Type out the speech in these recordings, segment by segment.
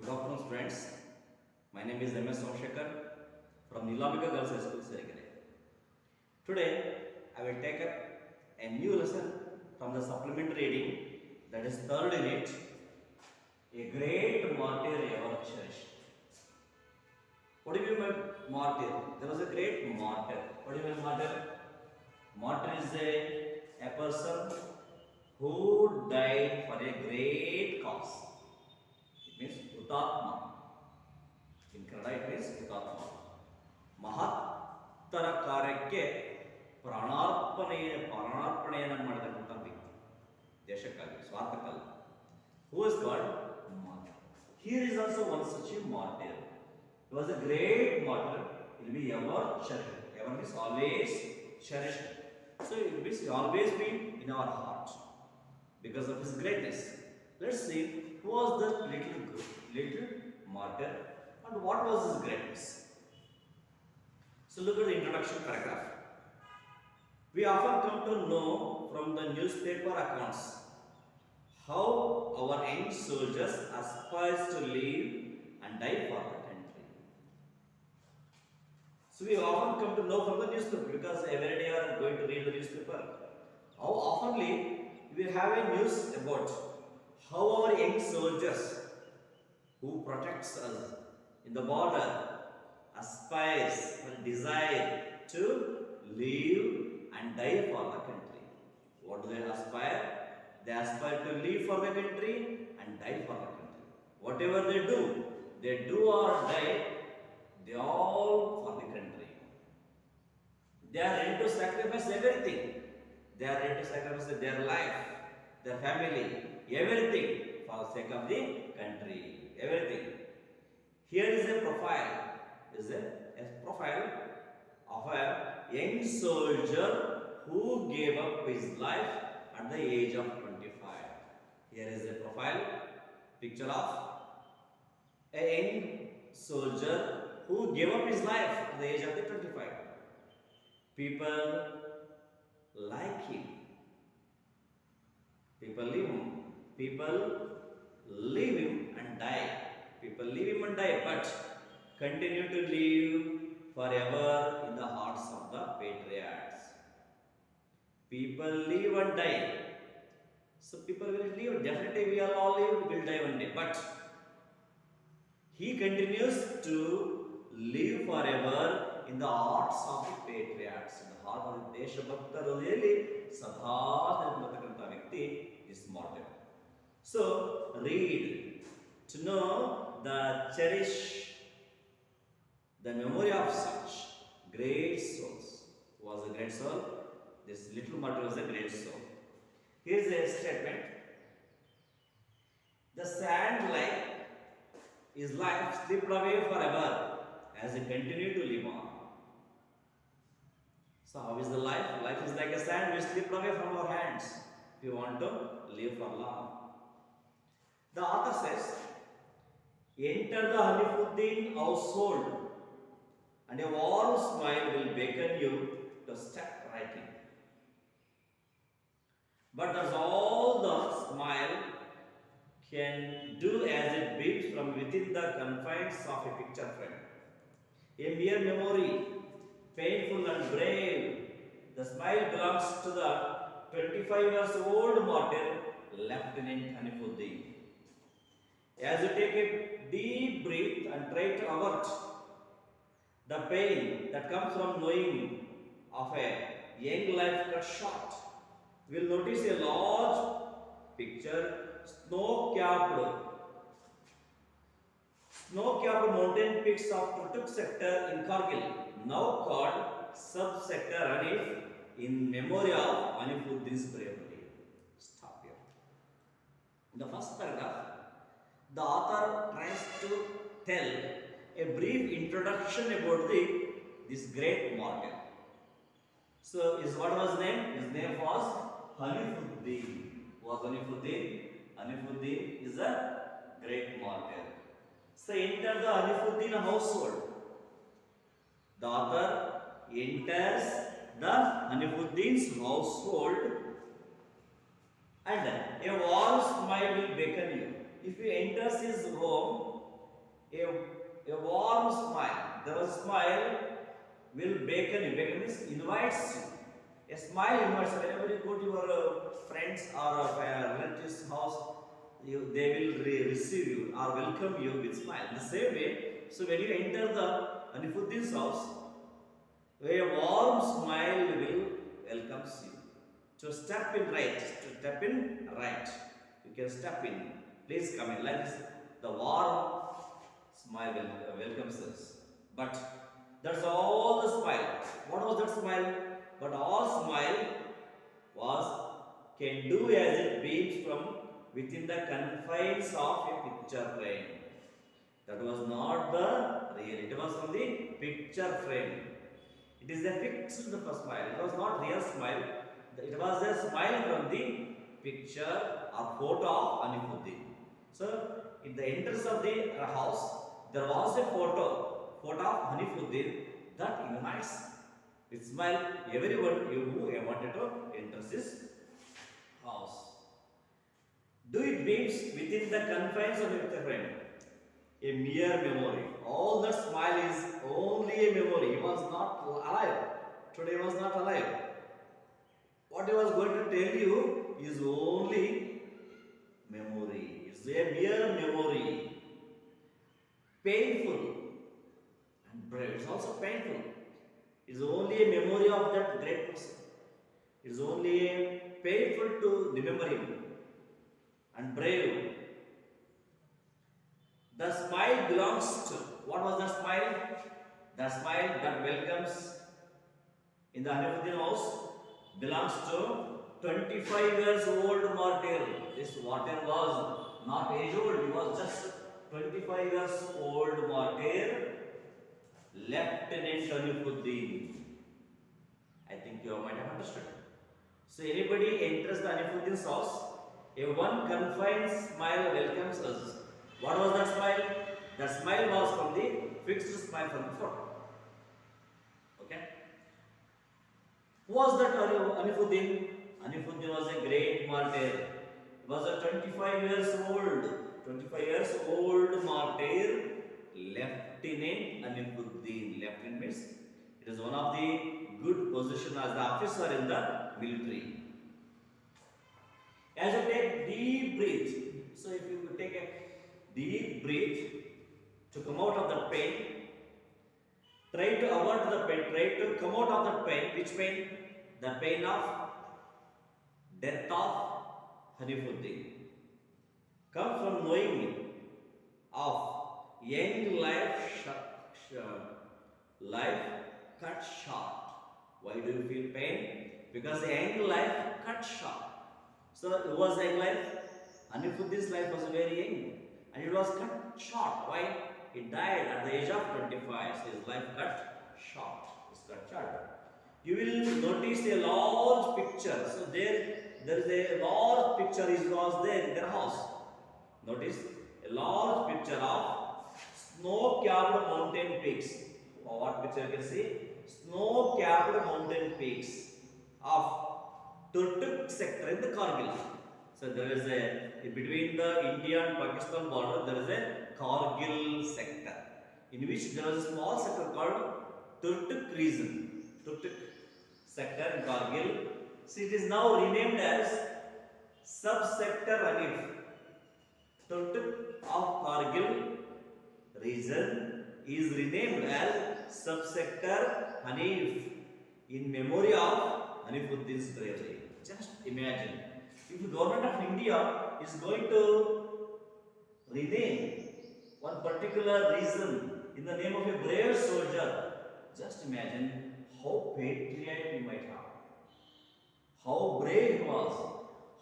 Good afternoon, students. My name is M.S. Somshekar from Nilambika Girls High School, Serigere. Today, I will take up a new lesson from the supplementary reading, that is third unit, A Great Martyr Ever Cherished. What do you mean by martyr? There was a great martyr. What do you mean martyr? Martyr is a person who died for a great cause. It means Hutatma. In Kannada it means Hutatma. ಮಹತ್ತರ ಕಾರ್ಯಕ್ಕೆ ಪ್ರಾಣಾರ್ಪಣೆಯನ್ನು ಮಾಡಿದಂಥ ವ್ಯಕ್ತಿ, ದೇಶಕ್ಕಾಗಿ, ಸ್ವಾರ್ಥಕ್ಕಲ್ಲ. Who is called martyr? Here is also one such a martyr. He was a great martyr. He will be ever cherished. Ever means always cherished. So it will always be in our heart because of his greatness. Let's see who was the little martyr and what was his greatness. So look at the introduction paragraph. We often come to know from the newspaper accounts how our young soldiers aspire to live and die for the country. So we often come to know from the newspaper because every day we are going to read the newspaper. How oftenly we have a news about how our young soldiers who protects us in the border aspires or desire to live and die for the country. What do they aspire? They aspire to live for the country and die for the country. Whatever they do or die, they all for the country. They are ready to sacrifice everything. They are ready to sacrifice their life, their family, everything for the sake of the country. Everything. Here is a profile. Is a profile of a young soldier who gave up his life at the age of 25. Here is a profile picture of a young soldier who gave up his life at the age of the 25. People like him. People leave him. People leave him and die. People leave him and die, but continue to live forever in the hearts of the patriots. People live and die. So people will live. Definitely we are all live, will die one day. But he continues to live forever in the hearts of the patriots. In the heart of the Deshabhakta Hridayalli Sadha Nirmattakanta Vyakti is martyr. So read to know the memory of such great souls. Who was a great soul? This little martyr was a great soul. Here is a statement. The sand like his life slipped away forever as he continued to live on. So how is the life? Life is like a sand which slipped away from our hands if you want to live for long. The author says, enter the Hanifuddin household and a warm smile will beckon you to start writing. But that's all the smile can do as it beams from within the confines of a picture frame. A mere memory, painful and brave, the smile belongs to the 25 years old martyr, Lieutenant Hanifuddin. As you take a deep breath and try to avert the pain that comes from knowing of a young life cut short, we will notice a large picture, snow-capped mountain peaks of Turtuk sector in Kargil, now called sub-sector Hanif, in memory of Hanifuddin's bravery. Stop here. In the first paragraph, the author tries to tell a brief introduction about this great martyr. So, what was his name? His name was Hanifuddin. Who was Hanifuddin? Hanifuddin is a great martyr. So, enter the Hanifuddin household. The author enters the Hanifuddin's household and a warm smile will beckon you. If he enters his home, A, a warm smile. The smile will beckon you. Beckon means invites you. A smile invites you. Whenever you go to your friends or relatives' house, they will receive you or welcome you with smile. The same way, so when you enter the Anifuddin's house, a warm smile will welcomes you. To step in right, to step in right. You can step in. Please come in. Like this, the warm smile welcomes us. But that's all the smile. What was that smile? But all smile was can do as it beams from within the confines of a picture frame. That was not the real. It was from the picture frame. It is a fixed smile. It was not real smile. It was a smile from the picture or photo of Anifuddin. So, in the entrance of the house, there was a photo of Anifuddin that invites with smile everyone who wanted to enter his house. Do it beams within the confines of the frame. A mere memory. All that smile is only a memory. He was not alive. Today he was not alive. What he was going to tell you is only memory. It's a mere memory. Painful and brave. It's also painful. It's only a memory of that great person. It's only painful to remember him and brave. The smile belongs to, what was the smile? The smile that welcomes in the Anifuddin house belongs to 25 years old martyr. This martyr was not age old, he was just 25 years old martyr, Lieutenant Anifuddin. I think you might have understood. So anybody enters the Anifuddin's house, a one confined smile welcomes us. What was that smile? That smile was from the fixed smile from the photo. Okay? Who was that Anifuddin? Anifuddin was a great martyr. He was a 25 years old martyr, Lieutenant Anifuddin. Lieutenant means it is one of the good position as the officer in the military. As you take deep breath, so if you take a deep breath to come out of the pain, try to avoid the pain, try to come out of the pain. Which pain? The pain of death of Anifuddin. Come from knowing of young life cut short. Why do you feel pain? Because young life cut short. So it was young life. Anifuddin's life was very young, and it was cut short. Why? He died at the age of 25. So his life cut short. It's cut short. You will notice a large picture. So there is a large picture. It was there in their house. Notice a large picture of snow-capped mountain peaks. What picture you can see? Snow-capped mountain peaks of Turtuk sector in the Kargil. So there is a, between the India and Pakistan border, there is a Kargil sector, in which there is a small sector called Turtuk region. Turtuk sector in Kargil. So it is now renamed as subsector Hanif. Turtuk of Kargil region is renamed as subsector Hanif in memory of Anifuddin's bravery. Just imagine, if the government of India is going to rename one particular region in the name of a brave soldier, just imagine how patriotic he might have, how brave he was,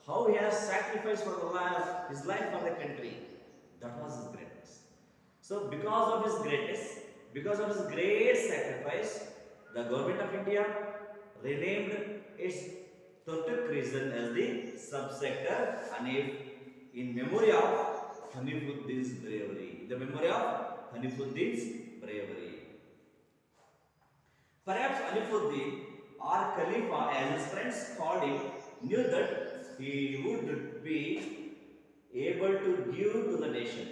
how he has sacrificed for the life, his life for the country. That was his greatness. So because of his greatness, because of his great sacrifice, the government of India renamed its Turtuk region as the subsector Hanif in memory of Anifuddin's bravery. The memory of Anifuddin's bravery. Perhaps Anifuddin or Khalifa, as his friends called him, knew that he would be able to give to the nation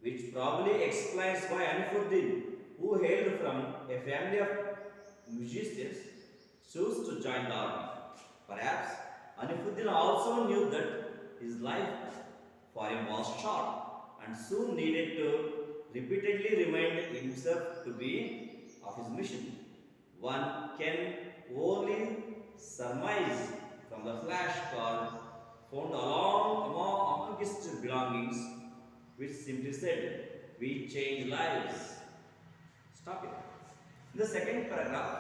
which probably explains why Anifuddin, who hailed from a family of musicians, chose to join the army. Perhaps Anifuddin also knew that his life for him was short and soon needed to repeatedly remind himself to be of his mission. One can only surmise from the flashcard found among his belongings, which simply said, "We change lives." Stop it. In the second paragraph,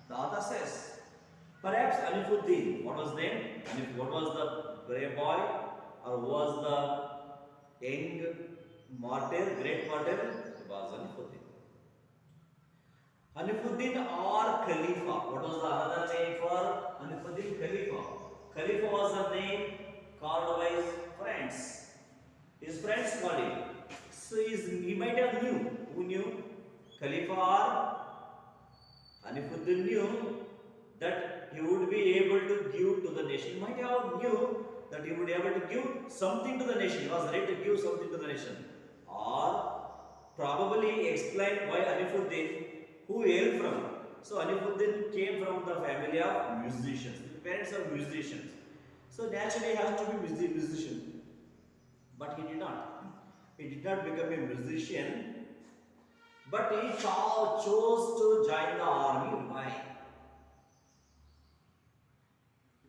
the author says, perhaps Alifuddin, what was his name? What was the brave boy, or was the young martyr, great martyr? It was Alifuddin. Alifuddin or Khalifa. What was the other name for Alifuddin? Khalifa. Khalifa was the name called by his friends. His friends called him. So he might have knew. Who knew? Khalifa or Alifuddin knew that he would be able to give to the nation. He might have knew that he would be able to give something to the nation. He was ready to give something to the nation. Or probably explain why Alifuddin, who hailed from. So Alifuddin came from the family of musicians. His parents are musicians. So naturally he has to be musician. But he did not. He did not become a musician. But he chose to join the army. Why?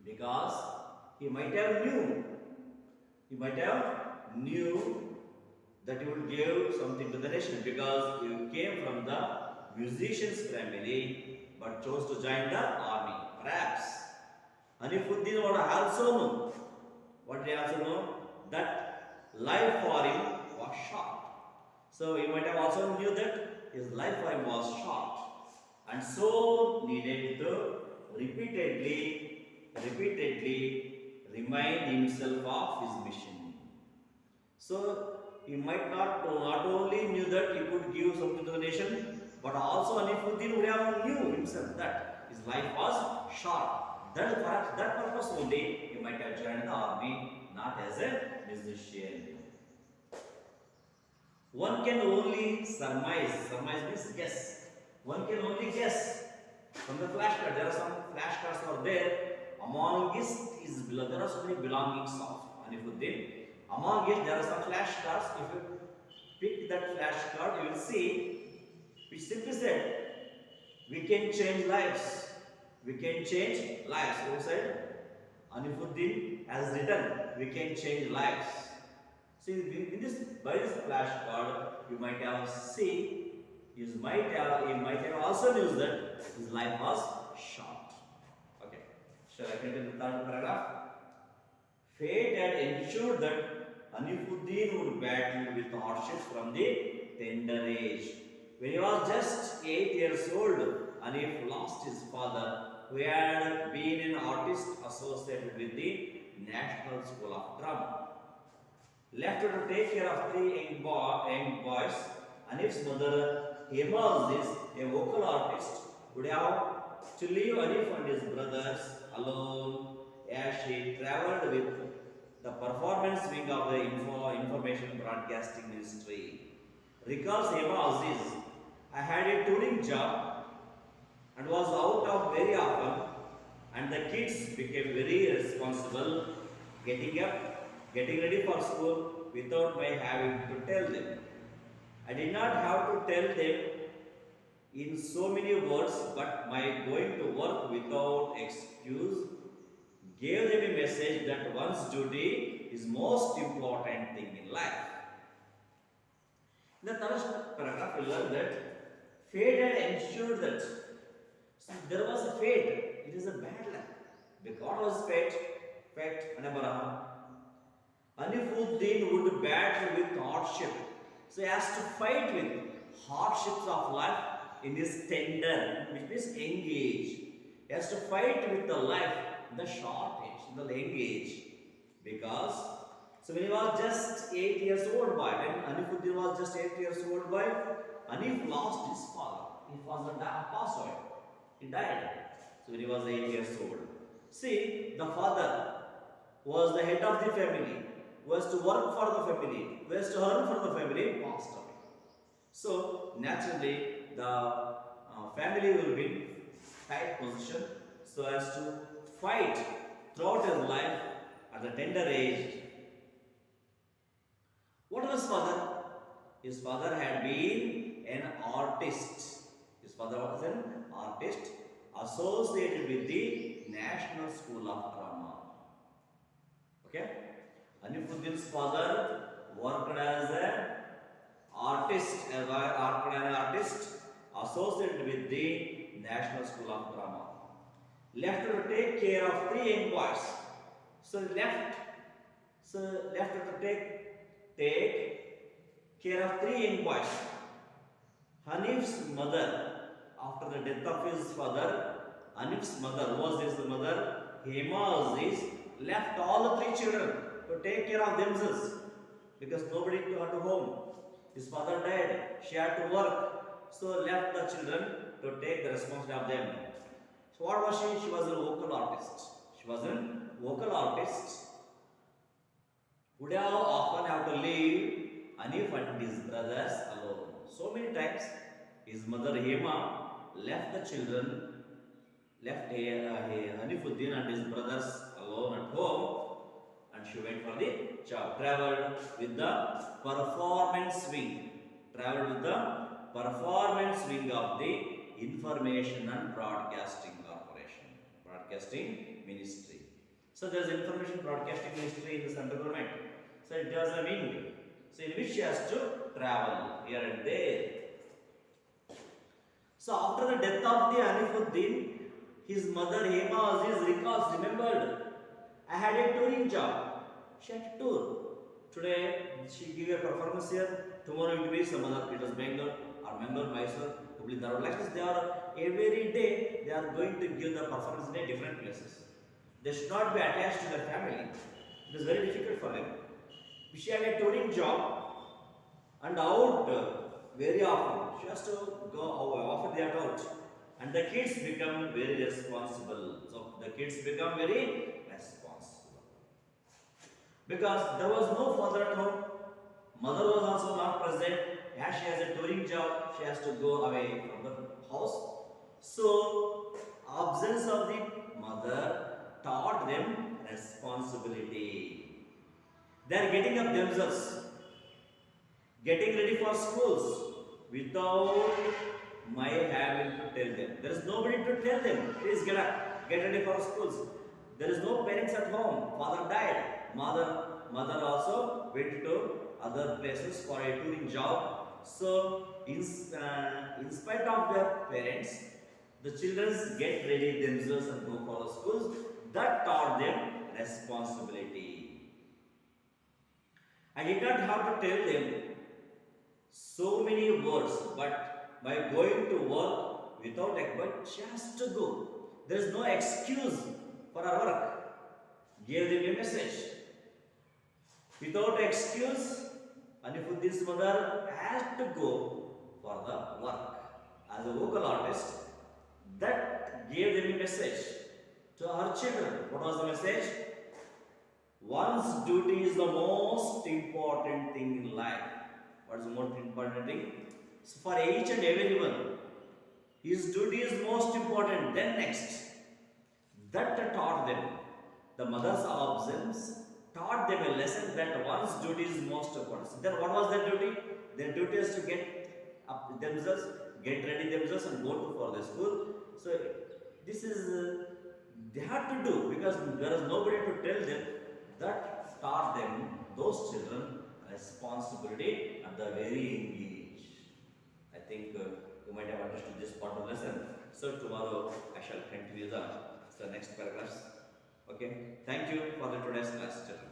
Because he might have knew that he would give something to the nation, because he came from the musician's family but chose to join the army. Perhaps Alifuddin would also know. What did he also know? That life for him was short. So he might have also knew that his life for him was short, and so needed to repeatedly remind himself of his mission. So he might not only knew that he could give something to the nation, but also Alifuddin would have knew himself that his life was short. That purpose only he might have joined the army, not as a musician. One can only surmise. Surmise means guess. One can only guess from the flashcard. There are some flashcards are there. Among his there are so many belongings of Alifuddin. Among it, there are some flashcards. If you pick that flashcard, you will see which simply said, "We can change lives. We can change lives." Who said? Alifuddin has written, "We can change lives." See, by this flashcard, you might have seen, he might have also knew that his life was short. Okay. Shall I continue the third paragraph? Fate had ensured that Alifuddin would battle with hardships from the tender age. When he was just 8 years old, Alif lost his father, who had been an artist associated with the National School of Drama. Left to take care of three young boys, Anif's mother, Hema Aziz, a vocal artist, would have to leave Anif and his brothers alone as she travelled with the performance wing of the information broadcasting ministry. Recalls Hema Aziz, "I had a touring job and was out of very often, and the kids became very responsible, getting up, getting ready for school without my having to tell them. I did not have to tell them in so many words, but my going to work without excuse gave them a message that one's duty is most important thing in life." In the third paragraph, we learn that fate had ensured that. So there was a fate. It is a bad luck. Because was fate, and Abraham. Alifuddin would battle with hardship. So he has to fight with hardships of life in his tender, which means young age. He has to fight with the life in the short age, in the young age. Because, so when he was just 8 years old boy, when Alifuddin was just 8 years old boy, Anif lost his father. His father passed away. He died. So when he was 8 years old. See, the father was the head of the family. who has to work for the family, who has to earn for the family, passed away. So naturally, the family will be in tight position so as to fight throughout his life at the tender age. What was his father? His father had been an artist. His father was an artist associated with the National School of Drama. Okay? Anifuddin's father worked as an artist associated with the National School of Drama. Left to take care of 3 young boys. So left to take care of 3 young boys. Hanif's mother, after the death of his father, Hanif's mother, who was his mother, Hema Aziz, left all the 3 children to take care of themselves because nobody to her to home. His father died, she had to work, so left the children to take the responsibility of them. So what was she? She was a vocal artist. She was a vocal artist. Would have often have to leave Hanif and his brothers alone. So many times his mother Hema left the children, left Hanifuddin and his brothers alone at home, and she went for the job. Traveled with the performance wing. Traveled with the performance wing of the Information and Broadcasting Corporation, Broadcasting Ministry. So there is Information Broadcasting Ministry in the central government. So it does a wing. So in which she has to travel here and there. So after the death of the Hanifuddin, his mother Hema Aziz remembered, I had a touring job. She had a tour. Today she gave a performance here. Tomorrow it will be some other, it was Bangalore or Mangalore, Mysore, Hubli, Dharwad. Like this, they are every day they are going to give the performance in different places. They should not be attached to their family. It is very difficult for them. She had a touring job and out very often. She has to go often they are out. And the kids become very responsible. So the kids become very responsible. Because there was no father at home. Mother was also not present. As she has a touring job, she has to go away from the house. So absence of the mother taught them responsibility. They are getting up themselves, getting ready for schools without my having to tell them. There is nobody to tell them, please get up, get ready for schools. There is no parents at home. Father died. Mother also went to other places for a touring job. So in spite of their parents, the children get ready themselves and go for the schools. That taught them responsibility. I did not have to tell them so many words, but by going to work without effort, she has to go. There is no excuse for her work. Gave them a message. Without excuse, Hanifuddin's mother has to go for the work. As a vocal artist, that gave them a message to her children. What was the message? One's duty is the most important thing in life. What is the most important thing? So for each and everyone, his duty is most important, then next. That taught them. The mother's absence taught them a lesson that one's duty is most important. So then what was their duty? Their duty is to get up themselves, get ready themselves and go for the school. So this is, they had to do because there is nobody to tell them. That taught them, those children, responsibility at the very young age. I think you might have understood this part of the lesson. So tomorrow I shall continue the next paragraphs. Okay. Thank you for the today's class, children.